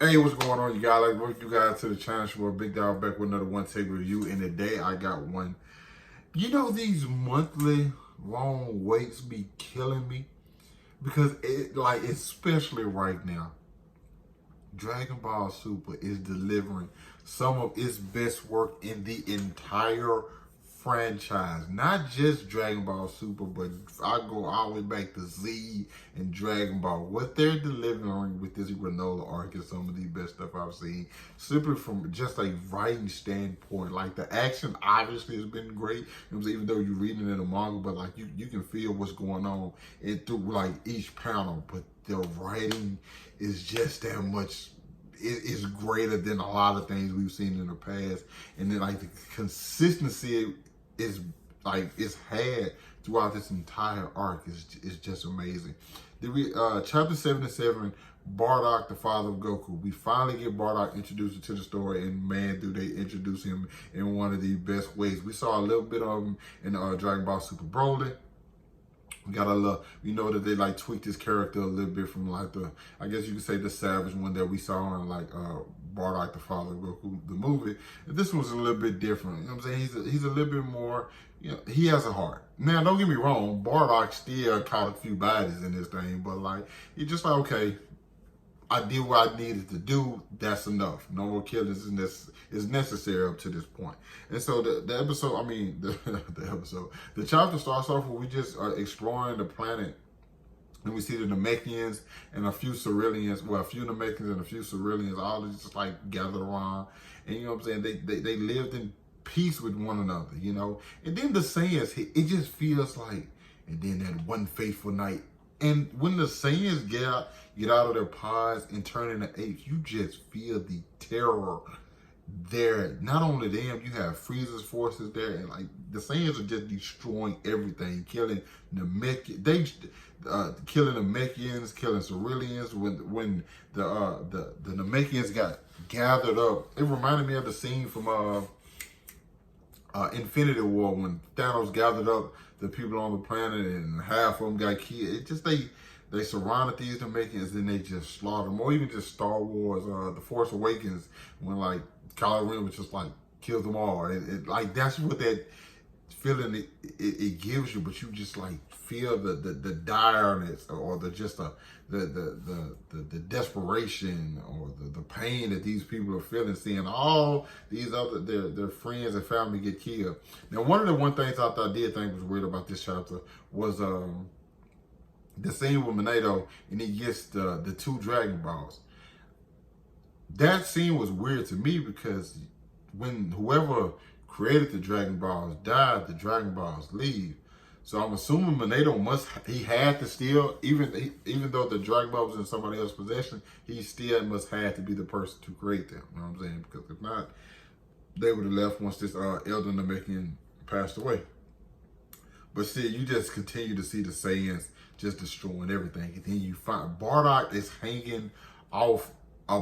Hey, what's going on, you guys? Welcome you guys to the channel. It's your boy Big Dog back with another one take review. And today I got one. You know, these monthly long waits be killing me because especially right now, Dragon Ball Super is delivering some of its best work in the entire franchise. Not just Dragon Ball Super, but I go all the way back to Z and Dragon Ball. What they're delivering with this granola arc is some of the best stuff I've seen. Simply from just a writing standpoint. Like the action obviously has been great. Even though you're reading it in a manga, but like you can feel what's going on through like each panel. But the writing is just that much. It is greater than a lot of things we've seen in the past, and then like the consistency is it's had throughout this entire arc is just amazing. Chapter 77, Bardock, the father of Goku. We finally get Bardock introduced into the story, and man, do they introduce him in one of the best ways. We saw a little bit of him in Dragon Ball Super Broly. We got a little, you know, that they like tweaked his character a little bit from like I guess you could say the savage one that we saw in like Bardock, the father of Goku, the movie. And this one's a little bit different. You know what I'm saying? He's a little bit more, you know, he has a heart. Now, don't get me wrong, Bardock still caught a few bodies in this thing, but like, he's just like, okay, I did what I needed to do. That's enough. No more killings is necessary up to this point. And so the episode, I mean, the chapter starts off where we just are exploring the planet. And we see the Namekians and a few Ceruleans, well, a few Namekians and a few Ceruleans, all just like gathered around. And you know what I'm saying? They lived in peace with one another, you know? And then the Saiyans, it just feels like, and then that one fateful night. And when the Saiyans get out of their pods and turn into apes, you just feel the terror there. Not only them, you have Frieza's forces there, and like the Saiyans are just destroying everything, killing killing the Namekians, killing Ceruleans. When the Namekians got gathered up, it reminded me of the scene from Infinity War when Thanos gathered up the people on the planet and half of them got killed. It just they surrounded these Namekians and they just slaughtered them. Or even just Star Wars, The Force Awakens, when like Kylo Ren was just like killed them all. Like that's what that feeling it gives you, but you just like feel the direness or the desperation or the pain that these people are feeling, seeing all these other their friends and family get killed. Now, one things I did think was weird about this chapter was the scene with Minato and he gets the two Dragon Balls. That scene was weird to me because when whoever created the Dragon Balls died, the Dragon Balls leave. So I'm assuming Minato had to steal, even though the Dragon Ball was in somebody else's possession, he still must have to be the person to create them. You know what I'm saying? Because if not, they would have left once this Elder Namekian passed away. But still, you just continue to see the Saiyans just destroying everything. And then you find Bardock is hanging off a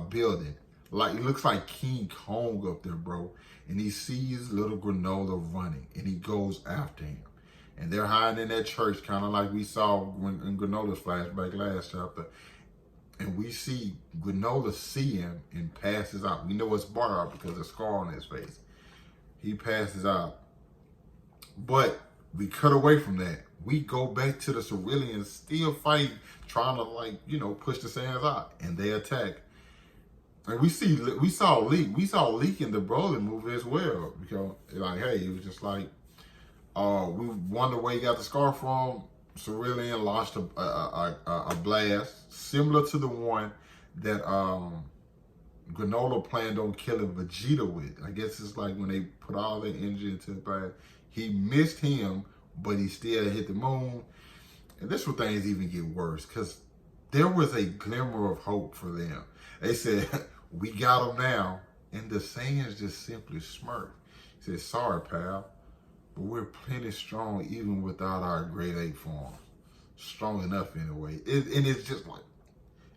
building. Like, it looks like King Kong up there, bro. And he sees little Granola running, and he goes after him. And they're hiding in that church, kind of like we saw in Granola's flashback last chapter. And we see Granola see him and passes out. We know it's Bardock because of the scar on his face. He passes out. But we cut away from that. We go back to the Ceruleans still fighting, trying to, like, you know, push the Saiyans out. And they attack. And we saw Leak in the Broly movie as well. Because like, hey, it was just like we wonder where he got the scar from. Cerulean launched a blast similar to the one that Granola planned on killing Vegeta with. I guess it's like when they put all their energy into the blast. He missed him, but he still hit the moon. And this where things even get worse, because there was a glimmer of hope for them. They said, we got him now. And the Saiyans just simply smirked. He said, sorry, pal, but we're plenty strong even without our grade 8 form. Strong enough anyway. And it's just like,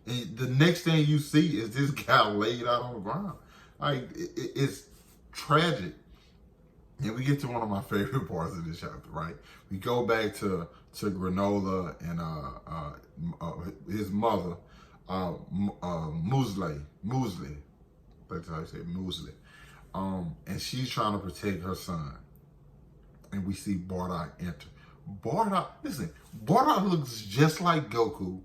and the next thing you see is this guy laid out on the ground. Like, it's tragic. And we get to one of my favorite parts of this chapter, right? We go back to Granola and his mother, Muesli. That's how I say Muesli. And she's trying to protect her son. And we see Bardock enter. Bardock, listen, Bardock looks just like Goku,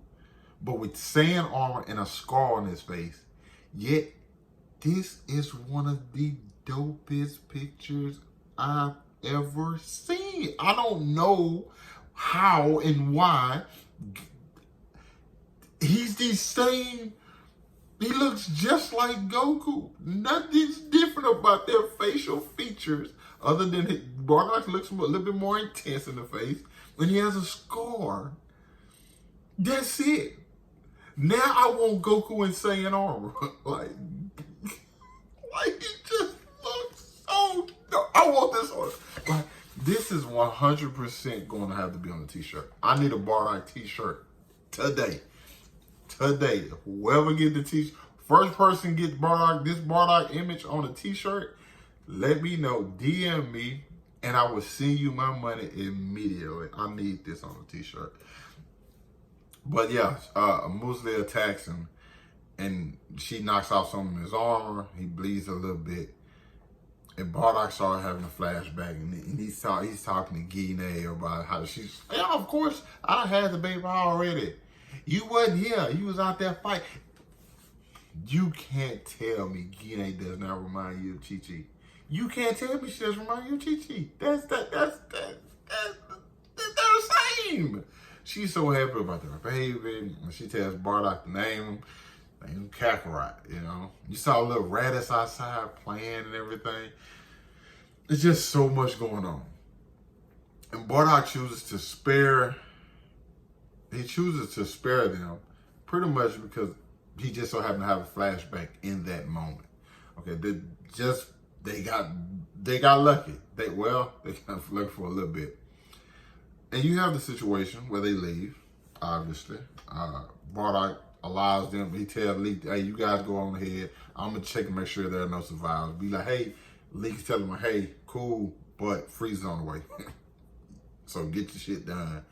but with sand armor and a scar on his face. Yet, this is one of the dopest pictures I've ever seen. I don't know how and why. He's the same. He looks just like Goku. Nothing's different about their facial features other than Bardock looks a little bit more intense in the face. And he has a scar. That's it. Now I want Goku in Saiyan armor. like he just looks so dope. I want this one. Like, this is 100% going to have to be on the t-shirt. I need a Bardock t-shirt today. Today. Whoever get the t-shirt, first person gets this Bardock image on a t-shirt, let me know. DM me, and I will send you my money immediately. I need this on a t-shirt. But yeah, Muesli attacks him, and she knocks off some of his armor. He bleeds a little bit. And Bardock started having a flashback, and he's talking to Guinea about how she's, yeah, of course, I had the baby already. You wasn't here. You was out there fighting. You can't tell me Guinea does not remind you of Chi-Chi. You can't tell me she doesn't remind you of Chi-Chi. That's the same. She's so happy about her baby, and she tells Bardock to name him. Name Kakarot, you know. You saw a little Raditz outside playing and everything. It's just so much going on. And Bardock chooses to spare them pretty much because he just so happened to have a flashback in that moment. Okay, they got lucky. They got lucky for a little bit. And you have the situation where they leave, obviously. Bardock allows them, he tells Leek, hey, you guys go on ahead. I'm going to check and make sure there are no survivors. Be like, hey, Leek's telling him, hey, cool, but Frieza's on the way. So get your shit done.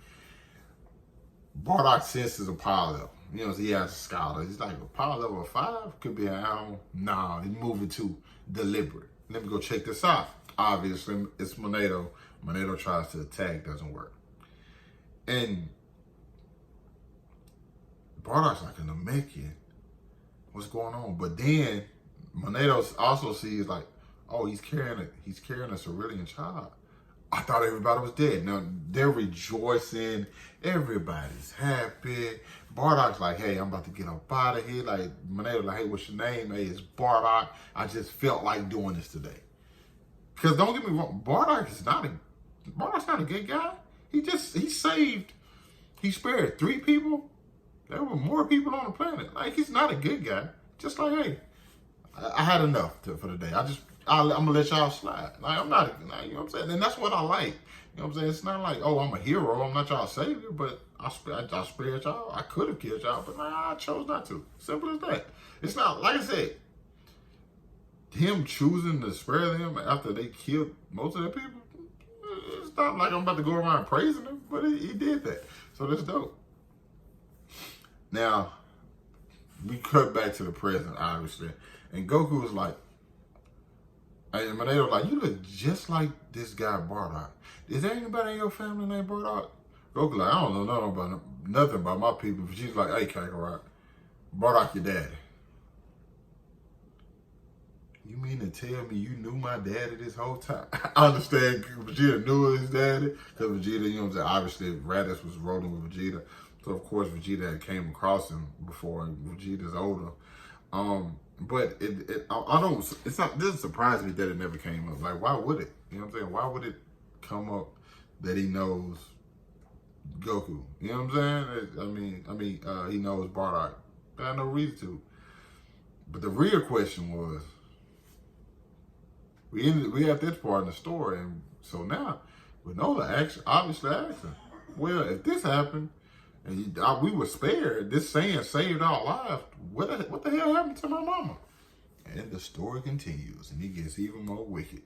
Bardock senses a power level. You know, so he has a scholar. He's like, a power level of 5? Could be an hour. Nah, he's moving to deliberate. Let me go check this out. Obviously, it's Monado. Monado tries to attack, doesn't work. And Bardock's like, a Namekian. What's going on? But then Monado also sees like, oh, he's carrying a Cerulean child. I thought everybody was dead. Now they're rejoicing. Everybody's happy. Bardock's like, hey, I'm about to get up out of here. Like Monado's like, hey, what's your name? Hey, it's Bardock. I just felt like doing this today. Because don't get me wrong, Bardock's not a good guy. He spared 3 people. There were more people on the planet. Like, he's not a good guy. Just like, hey, I had enough for the day. I'm gonna let y'all slide. Like, I'm not, you know what I'm saying? And that's what I like. You know what I'm saying? It's not like, oh, I'm a hero. I'm not y'all's savior, but I spared y'all. I could have killed y'all, but nah, I chose not to. Simple as that. It's not, like I said, him choosing to spare them after they killed most of their people, it's not like I'm about to go around praising him, but he did that. So that's dope. Now, we cut back to the present, obviously. And Goku was like, and Monado was like, you look just like this guy Bardock. Is there anybody in your family named Bardock? Goku like, I don't know nothing about my people. But she's like, hey, Kakarot, Bardock your daddy. You mean to tell me you knew my daddy this whole time? I understand Vegeta knew his daddy. Because Vegeta, you know what I'm saying, obviously Raditz was rolling with Vegeta. So of course Vegeta had came across him before, and Vegeta's older. But it doesn't surprise me that it never came up. Like, why would it? You know what I'm saying? Why would it come up that he knows Goku? You know what I'm saying? I mean, he knows Bardock. I had no reason to. But the real question was, we at this part in the story, and so now Vinola obviously asked him, well, if this happened and we were spared, this saying saved our lives, what the hell happened to my mama? And the story continues, and it gets even more wicked.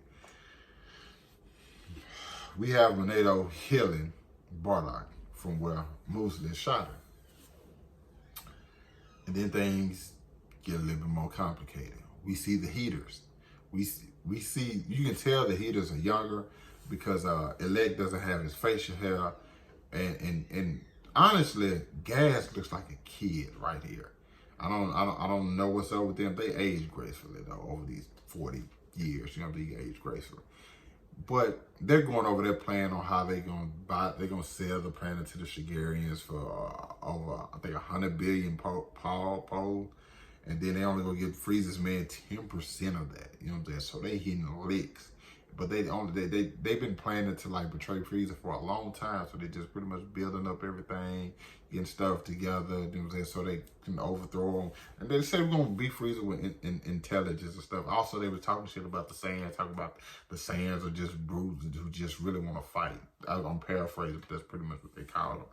We have Monado healing Bardock from where Muesli shot her. And then things get a little bit more complicated. We see the heaters. We see, you can tell the heaters are younger because Elect doesn't have his facial hair. And honestly, Gas looks like a kid right here. I don't know what's up with them. They age gracefully though over these 40 years. You know, they age gracefully. But they're going over their plan on how they're gonna sell the planet to the Shigarians for over, I think, 100 billion pole. And then they only gonna give Frieza's man 10% of that. You know what I'm saying? So they hitting the licks. But they've been planning to like betray Frieza for a long time. So they just pretty much building up everything, getting stuff together, you know what I'm saying, so they can overthrow them. And they say we're gonna beat Frieza with intelligence and stuff. Also, they were talking shit about the Saiyans, talking about the Saiyans are just brutes who just really want to fight. I'm paraphrasing, but that's pretty much what they call them.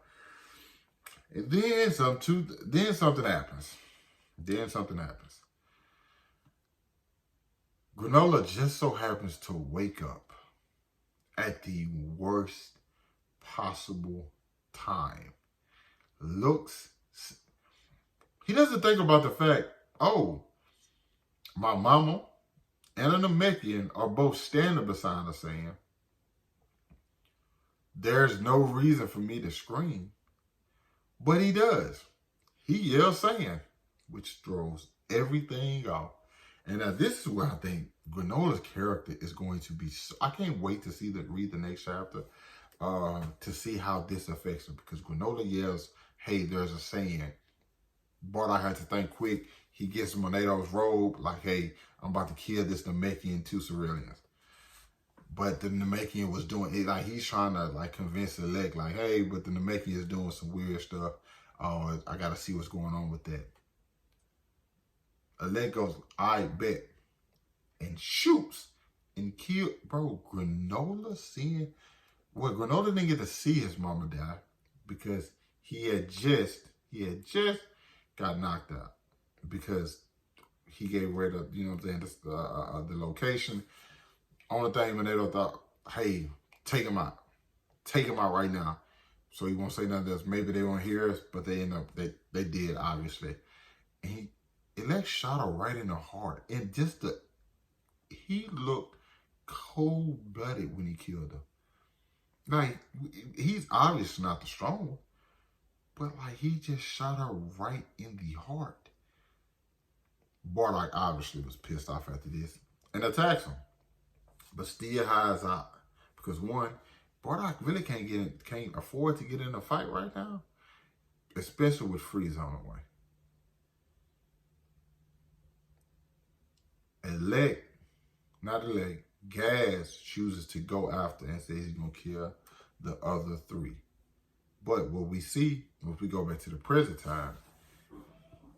And then something happens. Granola just so happens to wake up at the worst possible time. He doesn't think about the fact, oh, my mama and a Namekian are both standing beside us saying, there's no reason for me to scream. But he does. He yells saying, which throws everything off. And now this is where I think Granola's character is going to be. I can't wait to read the next chapter to see how this affects him. Because Granola yells, hey, there's a saying. Bardock had to think quick. He gets Monato's robe, like, hey, I'm about to kill this Namekian to Ceruleans. But the Namekian was doing it, like, he's trying to, like, convince Elect, like, hey, but the Namekian is doing some weird stuff. I got to see what's going on with that. Elect goes, I bet, and shoots and kills. Bro, Granola didn't get to see his mama die because he had just got knocked out because he gave away the, you know what I'm saying, the location. Only thing Monato thought, hey, take him out. Take him out right now. So he won't say nothing else. Maybe they won't hear us, but they did, obviously. And Elect shot her right in the heart. And he looked cold-blooded when he killed her. Like, he's obviously not the strong one, but like, he just shot her right in the heart. Bardock obviously was pissed off after this and attacks him, but still hides out because one, Bardock really can't afford to get in a fight right now, especially with Frieza on the way. Gas chooses to go after and says he's going to kill the other three. But what we see, if we go back to the present time,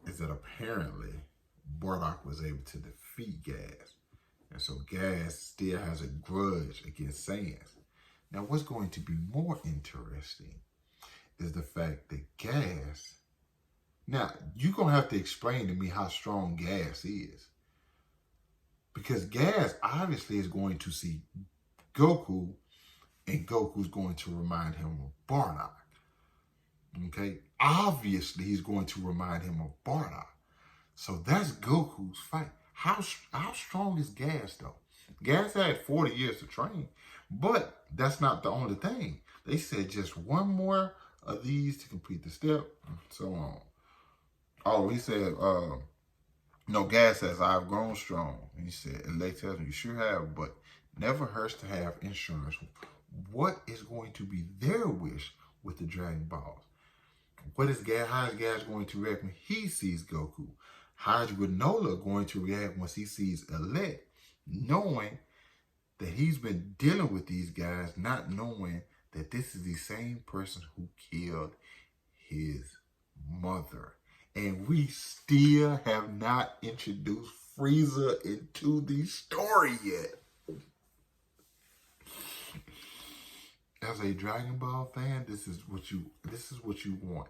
is that apparently Bardock was able to defeat Gas. And so Gas still has a grudge against Sans. Now, what's going to be more interesting is the fact that Gas... Now, you're going to have to explain to me how strong Gas is. Because Gas obviously is going to see Goku, and Goku's going to remind him of Bardock. Okay? Obviously, he's going to remind him of Bardock. So that's Goku's fight. How strong is Gas, though? Gas had 40 years to train, but that's not the only thing. They said just one more of these to complete the step, and so on. Oh, he said, no, Gas says, I've grown strong. And he said, Elect tells me, you sure have, but never hurts to have insurance. What is going to be their wish with the Dragon Balls? How is Gas going to react when he sees Goku? How is Granola going to react once he sees Elect, knowing that he's been dealing with these guys, not knowing that this is the same person who killed his mother? And we still have not introduced Frieza into the story yet. As a Dragon Ball fan, this is what you want.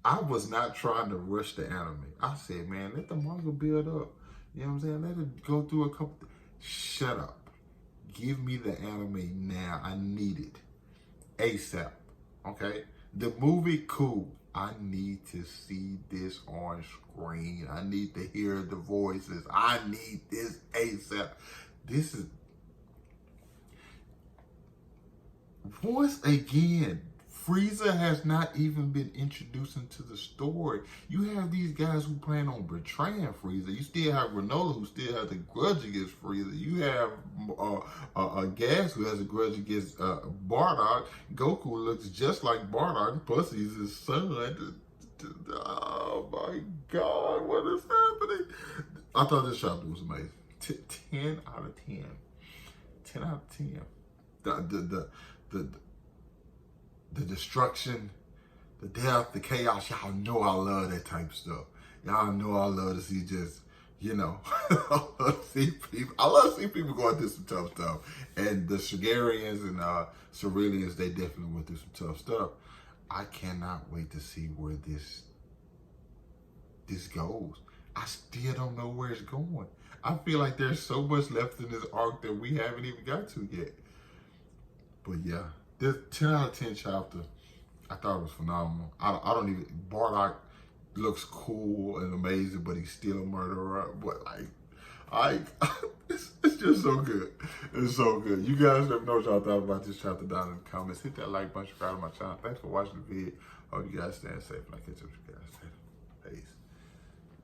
I was not trying to rush the anime. I said, man, let the manga build up. You know what I'm saying? Let it go through a couple. Shut up. Give me the anime now. I need it ASAP. Okay? The movie, cool. I need to see this on screen. I need to hear the voices. I need this ASAP. This is, once again, Frieza has not even been introduced into the story. You have these guys who plan on betraying Frieza. You still have Granola who still has a grudge against Frieza. You have Gas who has a grudge against Bardock. Goku looks just like Bardock, plus he's his son. Oh my God, what is happening? I thought this chapter was amazing. 10 out of 10. 10 out of 10. The destruction, the death, the chaos. Y'all know I love that type of stuff. Y'all know I love to see just, you know, I love to see people going through some tough stuff. And the Shigarians and Cerealians, they definitely went through some tough stuff. I cannot wait to see where this goes. I still don't know where it's going. I feel like there's so much left in this arc that we haven't even got to yet. But yeah, this 10 out of 10 chapter, I thought it was phenomenal. I don't even, Bardock looks cool and amazing, but he's still a murderer. But it's just so good. It's so good. You guys let me know what y'all thought about this chapter down in the comments. Hit that like button, subscribe to my channel. Thanks for watching the video. Hope you guys staying safe, and I'll catch up with you guys later. Peace.